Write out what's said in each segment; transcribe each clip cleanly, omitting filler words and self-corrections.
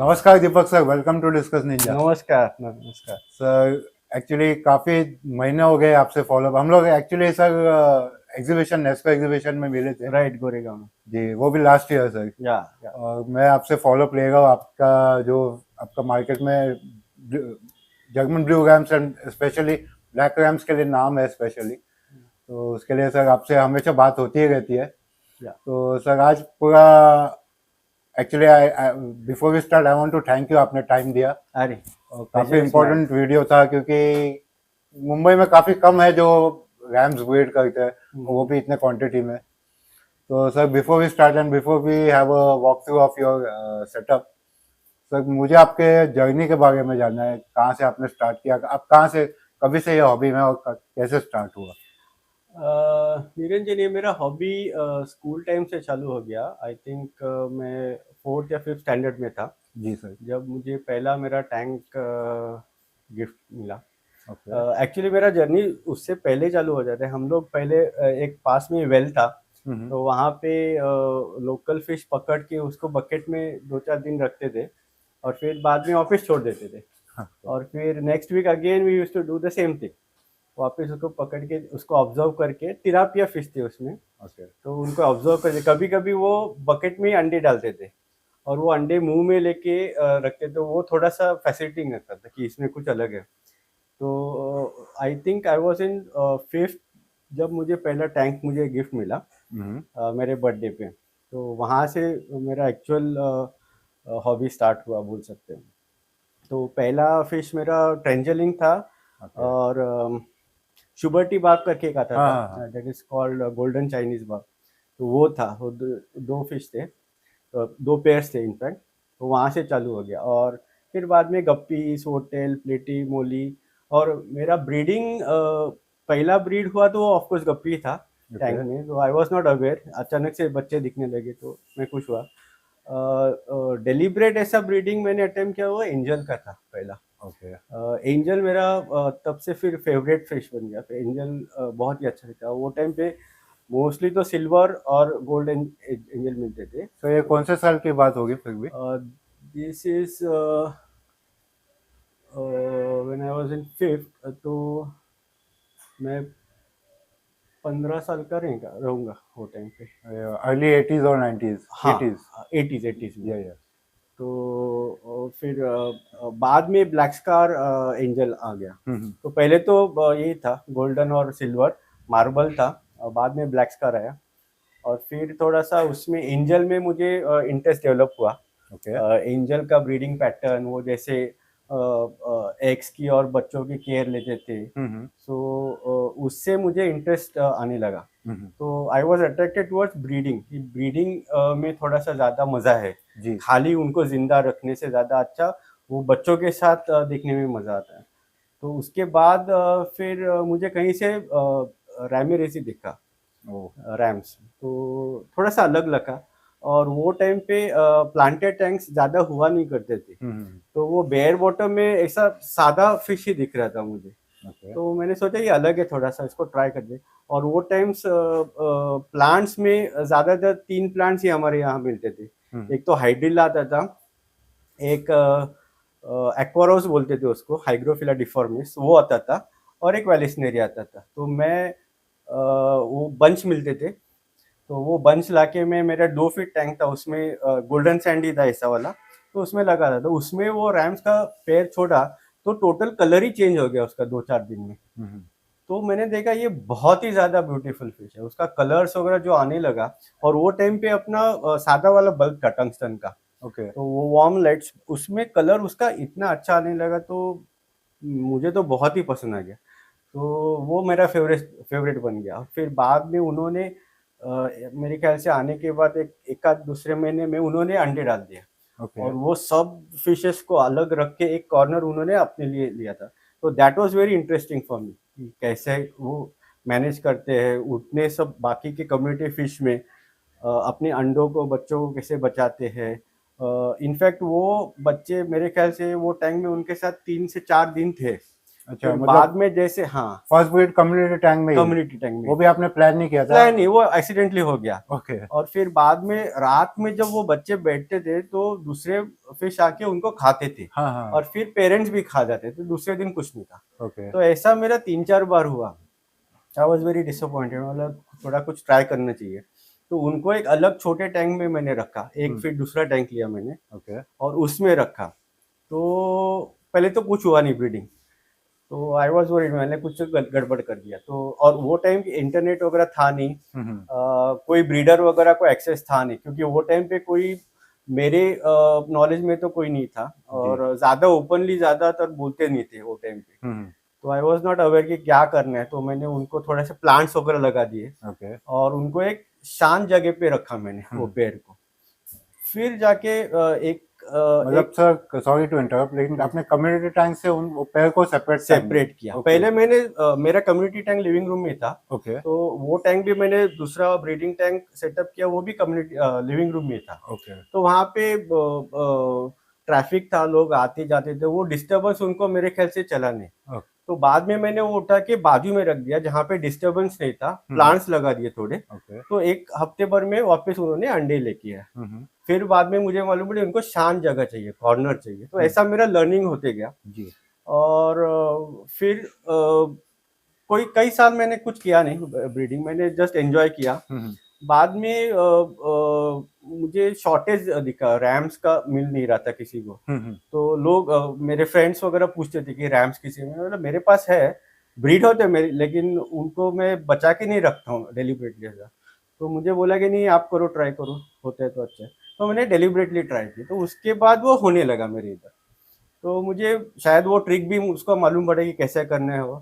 नमस्कार Deepak sir, welcome to Discuss Ninja. नमस्कार नमस्कार। सर एक्चुअली काफ़ी महीने हो गए आपसे फॉलो हम लोग actually sir exhibition Nesco exhibition में मिले थे। राइट, गोरेगांव में। जी, वो भी लास्ट ईयर सर। या। और मैं आपसे फॉलो अप ले रहा हूँ आपका जो आपका मार्केट में German blue rams and specially black rams के लिए नाम है स्पेशली, तो उसके लिए सर आपसे हमेशा बात होती ही रहती है। या। तो सर आज पूरा actually before we start I want to thank you, आपने टाइम दिया। अरे, और काफ़ी pleasure is mine. Important video था क्योंकि मुंबई में काफ़ी कम है जो रैम्स ब्रीड करते हैं, वो भी इतने क्वांटिटी में। तो sir before we start and before we have a walk through of your setup, sir मुझे आपके जर्नी के बारे में जानना है। कहाँ से आपने स्टार्ट किया, आप कहाँ से, कभी से ये हॉबी में और कैसे स्टार्ट हुआ? निरंजन, ये मेरा हॉबी स्कूल टाइम से चालू हो गया। आई थिंक मैं फोर्थ या फिफ्थ स्टैंडर्ड में था जी सर। जब मुझे पहला मेरा टैंक गिफ्ट मिला। ओके। एक्चुअली मेरा जर्नी उससे पहले चालू हो जाता है। हम लोग पहले एक पास में वेल था, हम्म। तो वहाँ पे लोकल फिश पकड़ के उसको बकेट में 2-4 दिन रखते थे और फिर बाद में ऑफिस छोड़ देते थे। हाँ। और फिर next week again we use to do the same thing. वापस उसको पकड़ के उसको ऑब्जर्व करके, तिलापिया फिश थे उसमें, ओके। तो उनको ऑब्जर्व करके कभी कभी वो बकेट में ही अंडे डालते थे और वो अंडे मुंह में लेके रखते थे। वो थोड़ा सा फैसिनेटिंग लगता था कि इसमें कुछ अलग है। तो I think I was in fifth जब मुझे पहला टैंक मुझे गिफ्ट मिला हम्म। मेरे बर्थडे पे। तो वहाँ से मेरा एक्चुअल हॉबी स्टार्ट हुआ बोल सकते हैं। तो पहला फिश मेरा ट्रेंजलिंग था। ओके। और शुबर्टी बाग करके एक आता हाँ था, हाँ हाँ। That is called golden Chinese बाग। तो वो था, वो दो फिश थे, तो दो पेयर्स थे इनफैक्ट। तो वहाँ से चालू हो गया और फिर बाद में गप्पी, सोटेल, प्लेटी, मोली। और मेरा ब्रीडिंग पहला ब्रीड हुआ तो ऑफकोर्स गप्पी था ओके। टैंक में। तो आई वॉज नॉट अवेयर, अचानक से बच्चे दिखने लगे तो मैं खुश हुआ। डेलिब्रेट ऐसा ब्रीडिंग मैंने अटेम्प्ट किया हुआ एंजल का था पहला। ओके। एंजल मेरा तब से फिर फेवरेट फिश बन गया। एंजल बहुत ही अच्छा था वो टाइम पे। मोस्टली तो सिल्वर और गोल्ड एंजल मिलते थे। तो ये कौन से साल की बात होगी फिर भी? This is when I was in fifth, तो मैं 15 साल का रहूंगा वो टाइम पे। अर्ली एटीज और नाइन्टीज? हाँ, एटीज। एटीज एटीज में। या। तो फिर बाद में ब्लैक स्कार एंजल आ गया। हम्म। तो पहले तो यही था गोल्डन और सिल्वर मार्बल था, और बाद में ब्लैक स्कार आया। और फिर थोड़ा सा उसमें एंजल में मुझे इंटरेस्ट डेवलप हुआ। ओके। एंजल का ब्रीडिंग पैटर्न, वो जैसे एग्स की और बच्चों की केयर लेते थे। हम्म। सो उससे मुझे इंटरेस्ट आने लगा। हम्म। तो I was attracted towards breeding. Breeding में थोड़ा सा ज़्यादा मज़ा है। जी। खाली उनको जिंदा रखने से ज़्यादा अच्छा वो बच्चों के साथ देखने में मज़ा आता है। तो उसके बाद फिर मुझे कहीं से रैमिरेसी दिखा, ओ। रैम्स। तो थोड़ा सा अलग लगा। और वो टाइम पे प्लांटेड टैंक्स ज़्यादा हुआ नहीं करते थे, हम्म। तो वो बेयर बॉटम में ऐसा सादा फिश ही दिख रहा था मुझे। ओके। तो मैंने सोचा ये अलग है, थोड़ा सा इसको ट्राई कर दे। और वो टाइम्स प्लांट्स में ज़्यादातर 3 प्लांट्स ही हमारे यहाँ मिलते थे। हम्म। एक तो हाइड्रिल आता था, एक एक्वारोस बोलते थे उसको, हाइग्रोफिला डिफॉर्मिस वो आता था, और एक वेलिस्नेरिया आता था। तो मैं वो बंच मिलते थे, तो वो बंच लाके मैं, मेरा 2 फीट टैंक था उसमें, गोल्डन सैंडी था ऐसा वाला, तो उसमें लगा था। तो उसमें वो रैम्स का पेयर छोड़ा तो टोटल कलर ही चेंज हो गया उसका 2-4 दिन में। हम्म। तो मैंने देखा ये बहुत ही ज्यादा ब्यूटीफुल फिश है, उसका कलर्स वगैरह जो आने लगा। और वो टाइम पे अपना सादा वाला बल्ब था टंगस्टन का, ओके। तो वो वार्म लाइट्स उसमें कलर उसका इतना अच्छा आने लगा। तो मुझे तो बहुत ही पसंद आ गया। तो वो मेरा फेवरेट फेवरेट बन गया। फिर बाद में उन्होंने मेरे ख्याल से आने के बाद एक आध दूसरे महीने में उन्होंने अंडे डाल दिया। ओके। और वो सब फिशेस को अलग रख के एक कॉर्नर उन्होंने अपने लिए लिया था। तो that was very interesting for me कि कैसे वो मैनेज करते हैं उतने सब बाकी के कम्युनिटी फिश में, अपने अंडों को, बच्चों को कैसे बचाते हैं। इनफैक्ट वो बच्चे मेरे ख्याल से वो टैंक में उनके साथ 3 से 4 दिन थे। अच्छा, फिर मतलब बाद में जैसे हाँ फर्स्ट ब्रीड कम्युनिटी टैंक में ही, कम्युनिटी टैंक में वो भी आपने प्लान नहीं किया था? प्लान नहीं, वो एक्सीडेंटली हो गया। ओके। और फिर बाद में रात में जब वो बच्चे बैठते थे तो दूसरे फिश आके उनको खाते थे, हाँ हाँ। और फिर पेरेंट्स भी खा जाते थे, दूसरे दिन कुछ नहीं था। ओके। तो ऐसा मेरा 3-4 बार हुआ। आई वॉज वेरी डिसअपॉइंटेड, मतलब थोड़ा कुछ ट्राई करना चाहिए। तो उनको एक अलग छोटे टैंक में मैंने रखा, 1 फीट दूसरा टैंक लिया मैंने ओके। और उसमें रखा। तो पहले तो कुछ हुआ नहीं ब्रीडिंग, तो आई वॉज वरीड, मैंने कुछ गड़बड़ कर दिया। तो और वो टाइम इंटरनेट वगैरह था नहीं, कोई ब्रीडर वगैरह को एक्सेस था नहीं, क्योंकि वो टाइम पे कोई मेरे नॉलेज में तो कोई नहीं था, और ज्यादा ओपनली ज्यादातर बोलते नहीं थे वो टाइम पे। तो आई वॉज नॉट अवेयर कि क्या करना है, तो मैंने उनको थोड़ा सा प्लांट्स वगैरह लगा दिए ओके। और उनको एक शांत जगह पे रखा मैंने वो पेड़ को। फिर जाके मतलब सर, सॉरी टू इंटरप्ट, लेकिन आपने कम्युनिटी टैंक से उन पेड़ को सेपरेट सेपरेट किया। Okay. पहले मैंने मेरा कम्युनिटी टैंक लिविंग रूम में था, ओके। तो वो टैंक भी मैंने दूसरा ब्रीडिंग टैंक सेटअप किया, वो भी कम्युनिटी लिविंग रूम में था। ओके। तो वहाँ पे ट्रैफिक था, लोग आते जाते थे, वो डिस्टरबेंस उनको मेरे ख्याल से चला नहीं। ओके। तो बाद में मैंने वो उठा के बाजू में रख दिया जहाँ पे डिस्टरबेंस नहीं था, प्लांट्स लगा दिए थोड़े। ओके। तो 1 हफ्ते भर में वापस उन्होंने अंडे लेके आए। फिर बाद में मुझे मालूम पड़ी उनको शांत जगह चाहिए, कॉर्नर चाहिए। तो ऐसा मेरा लर्निंग होते गया। जी। और फिर कोई कई साल मैंने कुछ किया नहीं ब्रीडिंग, मैंने जस्ट एंजॉय किया। बाद में मुझे शॉर्टेज दिखा, रैम्स का मिल नहीं रहा था किसी को। तो लोग मेरे फ्रेंड्स वगैरह पूछते थे कि रैम्स किसी में, मतलब मेरे पास है, ब्रीड होते मेरे, लेकिन उनको मैं बचा के नहीं रखता हूँ डेलिबरेटली ऐसा। तो मुझे बोला कि नहीं आप करो, ट्राई करो, होते हैं तो अच्छा है। तो मैंने डेलिबरेटली ट्राई की, तो उसके बाद वो होने लगा मेरे इधर। तो मुझे शायद वो ट्रिक भी उसको मालूम पड़ा कि कैसे करना है वो,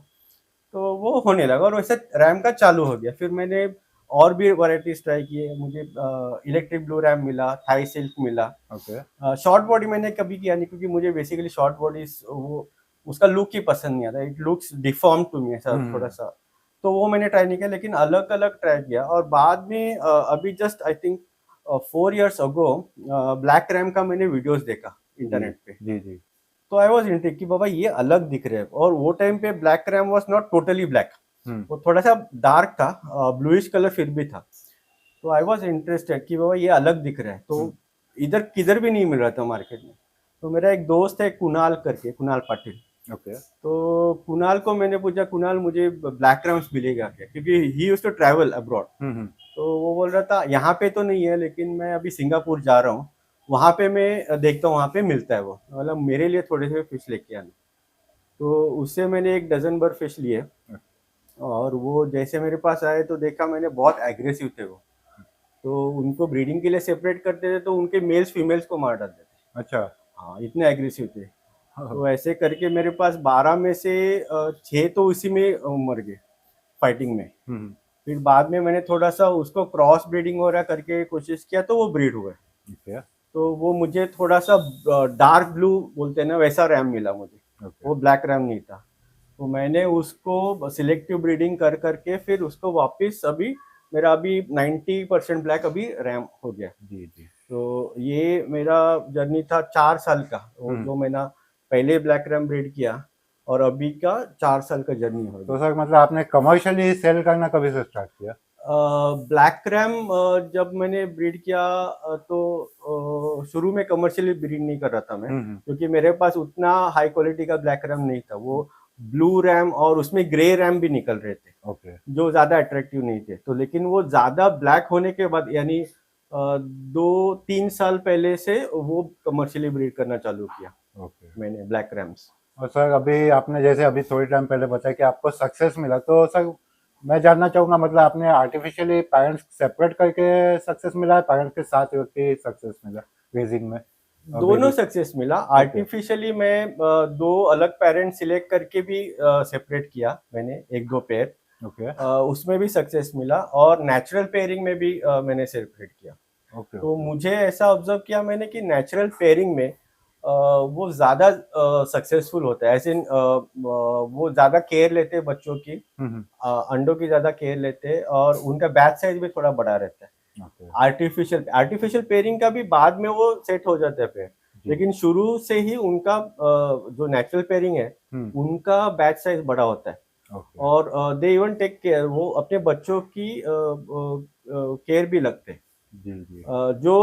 तो वो होने लगा और वैसे रैम का चालू हो गया। फिर मैंने और भी वैरायटीज ट्राई किए, मुझे इलेक्ट्रिक ब्लू रैम मिला, थाई सिल्क मिला। ओके। शॉर्ट बॉडी मैंने कभी किया नहीं, क्योंकि मुझे बेसिकली शॉर्ट बॉडी वो उसका लुक ही पसंद नहीं आता, it looks deform to me ऐसा थोड़ा सा। तो वो मैंने ट्राई नहीं किया, लेकिन अलग अलग ट्राई किया। और बाद में अभी just I think 4 years ago black RAM का मैंने वीडियोस देखा इंटरनेट पे। जी जी। तो आई वॉज इंट्रिग कि बाबा ये अलग दिख रहे हैं। और वो टाइम पे black RAM was not totally black, वो थोड़ा सा डार्क था, ब्लूइश कलर फिर भी था। तो आई वॉज इंटरेस्टेड कि बाबा ये अलग दिख रहा है, तो इधर किधर भी नहीं मिल रहा था मार्केट में। तो मेरा एक दोस्त है कुणाल करके, कुणाल पाटिल। ओके। तो कुणाल को मैंने पूछा, कुणाल मुझे ब्लैक रैम्स मिलेगा क्या, क्योंकि he used to travel abroad. तो वो बोल रहा था यहाँ पे तो नहीं है, लेकिन मैं अभी सिंगापुर जा रहा हूँ, वहाँ पे मैं देखता हूँ वहाँ पे मिलता है वो, मतलब मेरे लिए थोड़े से फिश लेके आना। तो उससे मैंने 1 डजन भर फिश लिए, और वो जैसे मेरे पास आए तो देखा मैंने बहुत एग्रेसिव थे वो। तो उनको ब्रीडिंग के लिए सेपरेट करते थे तो उनके मेल्स फीमेल्स को मार डालते थे। अच्छा। हाँ, इतने एग्रेसिव थे। तो ऐसे करके मेरे पास 12 में से 6 तो उसी में मर गए फाइटिंग में। फिर बाद में मैंने थोड़ा सा उसको क्रॉस ब्रीडिंग वगैरह करके कोशिश किया, तो वो ब्रीड हुए। तो वो मुझे थोड़ा सा डार्क ब्लू बोलते हैं ना, वैसा रैम मिला मुझे। वो ब्लैक रैम नहीं था। तो मैंने उसको सिलेक्टिव ब्रीडिंग कर करके फिर उसको वापस, अभी मेरा अभी 90% ब्लैक अभी रैम हो गया। जी जी। तो ये मेरा जर्नी था 4 साल का, जो मैंने पहले ब्लैक रैम ब्रीड किया, और अभी का 4 साल का जर्नी हो गया। तो सर, मतलब आपने कमर्शियली सेल करना कभी से स्टार्ट किया? ब्लैक रैम जब मैंने ब्रीड किया तो शुरू में कमर्शियली ब्रीड नहीं कर रहा था मैं, क्योंकि मेरे पास उतना हाई क्वालिटी का ब्लैक रैम नहीं था। वो ब्लू रैम और उसमें ग्रे रैम भी निकल रहे थे, ओके। जो ज्यादा अट्रैक्टिव नहीं थे। तो लेकिन वो ज्यादा ब्लैक होने के बाद, यानी 2-3 साल पहले से वो कमर्शियली ब्रीड करना चालू किया ओके। मैंने ब्लैक रैम्स। और सर, अभी आपने जैसे अभी थोड़ी टाइम पहले बताया कि आपको सक्सेस मिला, तो सर मैं जानना चाहूंगा, मतलब आपने आर्टिफिशियली पेरेंट्स सेपरेट करके सक्सेस मिला है, पेरेंट्स के साथ के सक्सेस मिला रेजिंग में? दोनों सक्सेस मिला। आर्टिफिशियली मैं 2 अलग पेरेंट सिलेक्ट करके भी सेपरेट किया मैंने, 1-2 पेयर। ओके। उसमें भी सक्सेस मिला, और नेचुरल पेयरिंग में भी मैंने सेपरेट किया। ओके। तो मुझे ऐसा ऑब्जर्व किया मैंने कि नेचुरल पेयरिंग में वो ज्यादा सक्सेसफुल होता है, ऐसे वो ज्यादा केयर लेते हैं बच्चों की, अंडों की ज्यादा केयर लेते हैं, और उनका बैच साइज भी थोड़ा बड़ा रहता है। आर्टिफिशियल पेयरिंग का भी बाद में वो सेट हो जाता है पेयर, लेकिन शुरू से ही उनका जो नेचुरल पेयरिंग है उनका बैच साइज बड़ा होता है ओके और दे इवन टेक केयर, वो अपने बच्चों की केयर भी लगते हैं। जी जी जो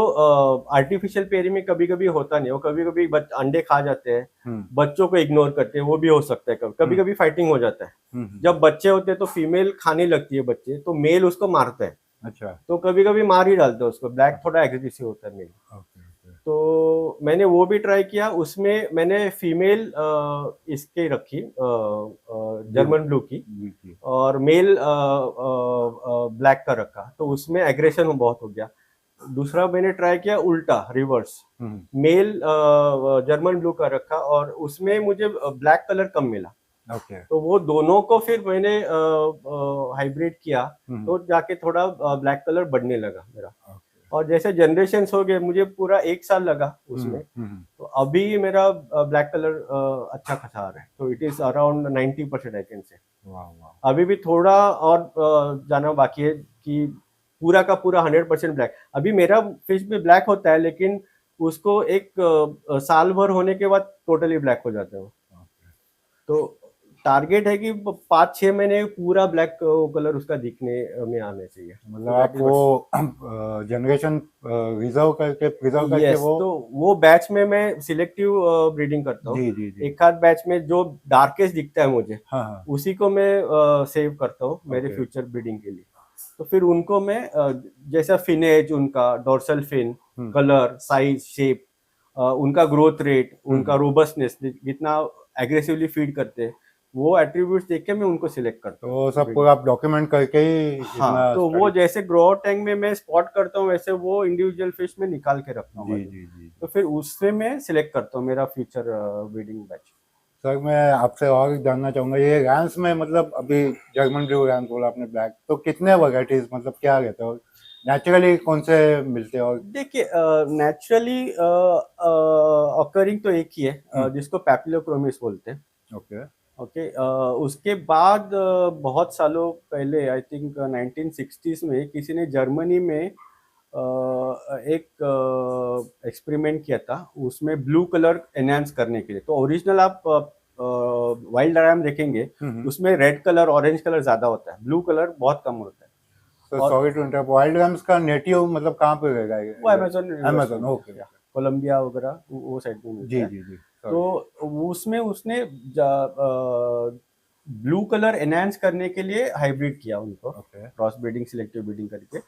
आर्टिफिशियल पेयरिंग में कभी कभी होता नहीं, वो कभी कभी अंडे खा जाते हैं, बच्चों को इग्नोर करते हैं, वो भी हो सकता है। कभी कभी फाइटिंग हो जाता है। जब बच्चे होते हैं तो फीमेल खाने लगती है बच्चे, तो मेल उसको मारता है, अच्छा तो कभी कभी मार ही डालते हैं उसको। ब्लैक थोड़ा एग्रेसिव होता है मेल। ओके ओके तो मैंने वो भी ट्राई किया, उसमें मैंने फीमेल इसके रखी जर्मन ब्लू की, जी जी और मेल ब्लैक का रखा, तो उसमें एग्रेशन बहुत हो गया। दूसरा मैंने ट्राई किया उल्टा, रिवर्स, मेल जर्मन ब्लू का रखा और उसमें मुझे ब्लैक कलर कम मिला। ओके तो वो दोनों को फिर मैंने हाइब्रिड किया, तो जाके थोड़ा ब्लैक कलर बढ़ने लगा मेरा। और जैसे जनरेशन हो गए, मुझे पूरा 1 साल लगा उसमें, तो अभी मेरा ब्लैक कलर अच्छा खासा आ रहा है। तो it is around 90% I can say. वाह वाह अभी भी थोड़ा और जाना बाकी है कि पूरा का पूरा 100% ब्लैक। अभी मेरा फिश भी ब्लैक होता है, लेकिन उसको एक साल भर होने के बाद टोटली ब्लैक हो जाता है वो। तो टारगेट है कि 5-6 महीने पूरा ब्लैक कलर उसका दिखने में आने चाहिए। मतलब आप वो जनरेशन रिजर्व करके यस, वो तो वो बैच में मैं सिलेक्टिव ब्रीडिंग करता हूँ। जी जी जी एक आध बैच में जो डार्केस्ट दिखता है मुझे, हाँ हाँ उसी को मैं सेव करता हूँ मेरे Okay. फ्यूचर ब्रीडिंग के लिए। तो फिर उनको मैं जैसा फिनेज, उनका dorsal fin, colour, size, shape, उनका ग्रोथ रेट, उनका रोबस्टनेस, जितना एग्रेसिवली फीड करते हैं, वो एट्रीब्यूट्स देख के मैं उनको सिलेक्ट करता हूँ तो सब breeding। पूरा आप डॉक्यूमेंट करके ही हाँ, इतना तो वो स्टडी जैसे ग्रो टैंक में मैं स्पॉट करता हूँ, वैसे वो इंडिविजुअल फिश में निकाल के रखता हूँ जी मैं। जी जी तो फिर उससे मैं सिलेक्ट करता हूँ मेरा फ्यूचर ब्रीडिंग बैच। सर मैं आपसे और जानना चाहूंगा ये रैम्स में मतलब अभी जर्मन ब्लू रैम्स बोला आपने ब्लैक तो कितने वैरायटीज मतलब क्या रहता है नेचुरली कौन से मिलते हैं और देखिए, नेचुरली ऑकरिंग तो एक ही है, जिसको पैपिलोक्रोमिस बोलते हैं। ओके ओके, उसके बाद बहुत सालों पहले, आई थिंक 1960s में, किसी ने जर्मनी में एक एक्सपेरिमेंट किया था, उसमें ब्लू कलर एनहांस करने के लिए। तो ओरिजिनल आप वाइल्ड रैम देखेंगे, उसमें रेड कलर, ऑरेंज कलर ज्यादा होता है, ब्लू कलर बहुत कम होता है। तो और sorry to interrupt wild rams का नेटिव मतलब कहाँ पे रहेगा वो अमेजोन अमेजोन ओके कोलंबिया वगैरह वो साइड में मिलता जी है। जी जी तो उसमें उसने ब्लू कलर एनहांस करने के लिए हाइब्रिड किया उनको, okay cross breeding, selective breeding करके।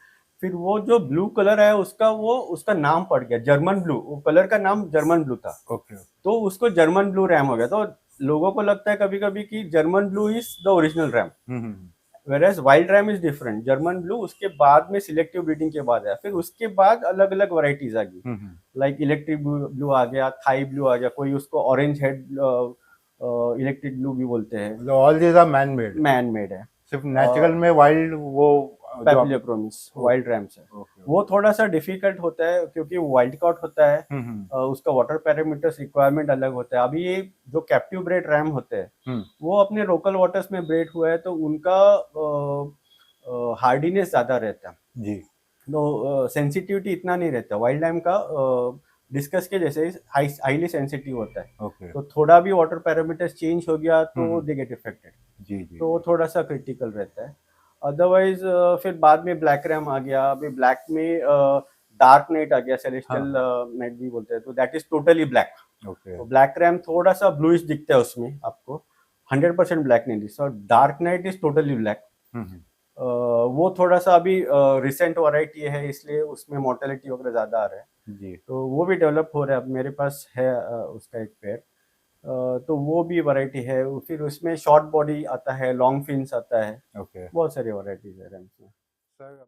फिर वो जो ब्लू कलर है उसका, वो उसका नाम पड़ गया जर्मन ब्लू, वो कलर का नाम जर्मन ब्लू था, ओके तो उसको जर्मन ब्लू रैम हो गया। तो लोगों को लगता है कभी कभी कि German blue is the original RAM, whereas wild RAM is different. German blue उसके बाद में सिलेक्टिव ब्रीडिंग के बाद आया, फिर उसके बाद अलग अलग वैरायटीज आ गई, लाइक इलेक्ट्रिक ब्लू आ गया, थाई ब्लू आ गया, कोई उसको ऑरेंज हेड इलेक्ट्रिक ब्लू भी बोलते हैं। मतलब all these are man made man made है। सिर्फ नेचुरल में वाइल्ड वो जो पैपिलोक्रोमिस वाइल्ड रैम्स है, वो थोड़ा सा डिफिकल्ट होता है क्योंकि वाइल्ड कॉट होता है, उसका वाटर पैरामीटर्स रिक्वायरमेंट अलग होता है। अभी ये जो कैप्टिव ब्रेड रैम होते हैं, वो अपने लोकल वाटर्स में ब्रेड हुआ है, तो उनका हार्डीनेस ज्यादा रहता है, जी तो सेंसिटिविटी इतना नहीं रहता। वाइल्ड रैम का डिस्कस के जैसे हाईली सेंसिटिव होता है, ओके तो थोड़ा भी वाटर पैरामीटर्स चेंज हो गया तो दे गेट इफेक्टेड, जी जी तो वो थोड़ा सा क्रिटिकल रहता है। अदरवाइज फिर बाद में ब्लैक रैम आ गया, अभी ब्लैक में डार्क नाइट आ गया, सेलेस्टियल नाइट भी बोलते हैं, तो that is totally black. Okay तो ब्लैक रैम थोड़ा सा ब्लूइश दिखता है उसमें आपको, 100% ब्लैक नहीं दिखता। Dark night is totally black. वो थोड़ा सा अभी रिसेंट वैरायटी है, इसलिए उसमें मोर्टेलिटी वगैरह ज्यादा आ रहा है, जी तो वो भी डेवलप हो रहा है। अब मेरे पास है उसका एक पेयर, तो वो भी वैरायटी है। फिर उसमें शॉर्ट बॉडी आता है, लॉन्ग फिन्स आता है, ओके बहुत सारी वैरायटीज है रैम्स में। सर